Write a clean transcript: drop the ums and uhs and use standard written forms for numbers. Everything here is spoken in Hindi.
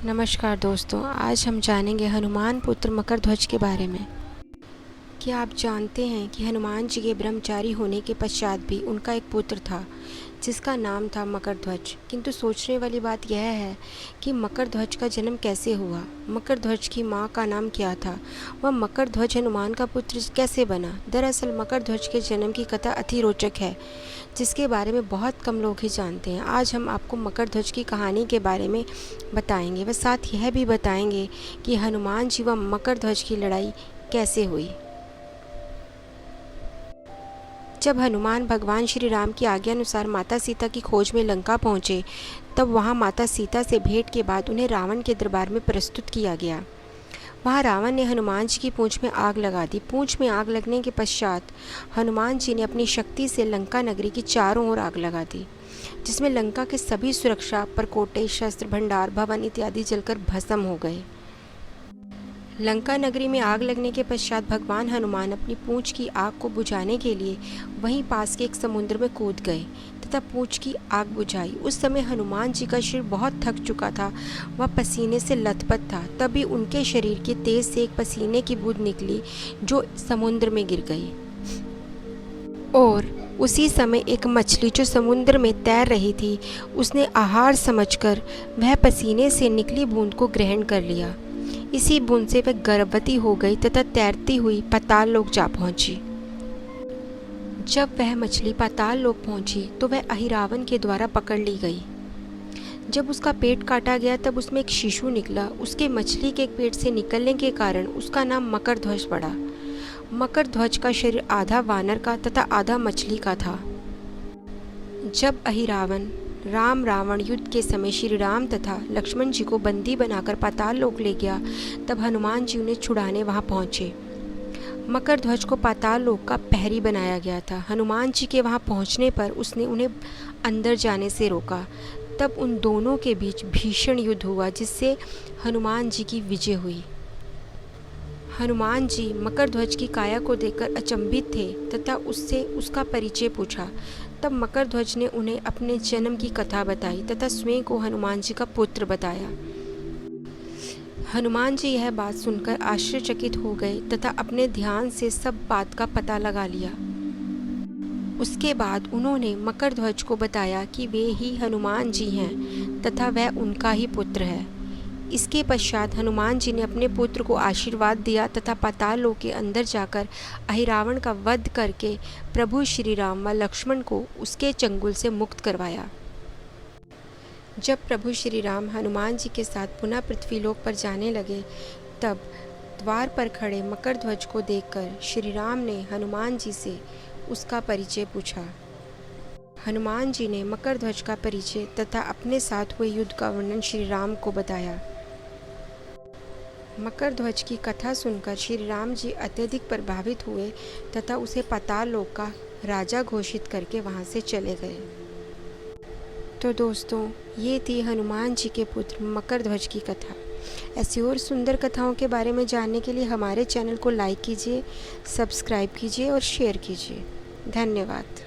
नमस्कार दोस्तों, आज हम जानेंगे हनुमान पुत्र मकरध्वज के बारे में। क्या आप जानते हैं कि हनुमान जी के ब्रह्मचारी होने के पश्चात भी उनका एक पुत्र था जिसका नाम था मकरध्वज। किंतु सोचने वाली बात यह है कि मकरध्वज का जन्म कैसे हुआ, मकरध्वज की माँ का नाम क्या था, वह मकरध्वज हनुमान का पुत्र कैसे बना। दरअसल मकरध्वज के जन्म की कथा अति रोचक है जिसके बारे में बहुत कम लोग ही जानते हैं। आज हम आपको मकरध्वज की कहानी के बारे में बताएंगे व साथ यह भी बताएंगे कि हनुमान जी व मकरध्वज की लड़ाई कैसे हुई। जब हनुमान भगवान श्री राम की आज्ञा अनुसार माता सीता की खोज में लंका पहुँचे, तब वहाँ माता सीता से भेंट के बाद उन्हें रावण के दरबार में प्रस्तुत किया गया। वहाँ रावण ने हनुमान जी की पूंछ में आग लगा दी। पूंछ में आग लगने के पश्चात हनुमान जी ने अपनी शक्ति से लंका नगरी की चारों ओर आग लगा दी, जिसमें लंका के सभी सुरक्षा परकोटे, शस्त्र भंडार, भवन इत्यादि जलकर भस्म हो गए। लंका नगरी में आग लगने के पश्चात भगवान हनुमान अपनी पूंछ की आग को बुझाने के लिए वहीं पास के एक समुद्र में कूद गए तथा पूंछ की आग बुझाई। उस समय हनुमान जी का शरीर बहुत थक चुका था, वह पसीने से लथपथ था। तभी उनके शरीर के तेज से एक पसीने की बूंद निकली जो समुद्र में गिर गई और उसी समय एक मछली जो समुद्र में तैर रही थी, उसने आहार समझकर वह पसीने से निकली बूंद को ग्रहण कर लिया। इसी बूंद से वह गर्भवती हो गई तथा तैरती हुई पाताल लोक जा पहुंची। जब वह मछली पाताल लोक पहुंची तो वह अहिरावण के द्वारा पकड़ ली गई। जब उसका पेट काटा गया तब उसमें एक शिशु निकला। उसके मछली के पेट से निकलने के कारण उसका नाम मकरध्वज पड़ा। मकरध्वज का शरीर आधा वानर का तथा आधा मछली का था। जब अहिरावण राम रावण युद्ध के समय श्री राम तथा लक्ष्मण जी को बंदी बनाकर पाताल लोक ले गया, तब हनुमान जी उन्हें छुड़ाने वहां पहुंचे। मकरध्वज को पाताल लोक का प्रहरी बनाया गया था। हनुमान जी के वहां पहुंचने पर उसने उन्हें अंदर जाने से रोका। तब उन दोनों के बीच भीषण युद्ध हुआ जिससे हनुमान जी की विजय हुई। हनुमान जी मकरध्वज की काया को देखकर अचंभित थे तथा उससे उसका परिचय पूछा। तब मकरध्वज ने उन्हें अपने जन्म की कथा बताई तथा स्वयं को हनुमान जी का पुत्र बताया। हनुमान जी यह बात सुनकर आश्चर्यचकित हो गए तथा अपने ध्यान से सब बात का पता लगा लिया। उसके बाद उन्होंने मकरध्वज को बताया कि वे ही हनुमान जी हैं तथा वह उनका ही पुत्र है। इसके पश्चात हनुमान जी ने अपने पुत्र को आशीर्वाद दिया तथा पाताल लोक के अंदर जाकर अहिरावण का वध करके प्रभु श्री राम व लक्ष्मण को उसके चंगुल से मुक्त करवाया। जब प्रभु श्री राम हनुमान जी के साथ पुनः पृथ्वीलोक पर जाने लगे, तब द्वार पर खड़े मकरध्वज को देखकर श्री राम ने हनुमान जी से उसका परिचय पूछा। हनुमान जी ने मकरध्वज का परिचय तथा अपने साथ हुए युद्ध का वर्णन श्री राम को बताया। मकरध्वज की कथा सुनकर श्री राम जी अत्यधिक प्रभावित हुए तथा उसे पाताल लोक का राजा घोषित करके वहां से चले गए। तो दोस्तों, ये थी हनुमान जी के पुत्र मकरध्वज की कथा। ऐसी और सुंदर कथाओं के बारे में जानने के लिए हमारे चैनल को लाइक कीजिए, सब्सक्राइब कीजिए और शेयर कीजिए। धन्यवाद।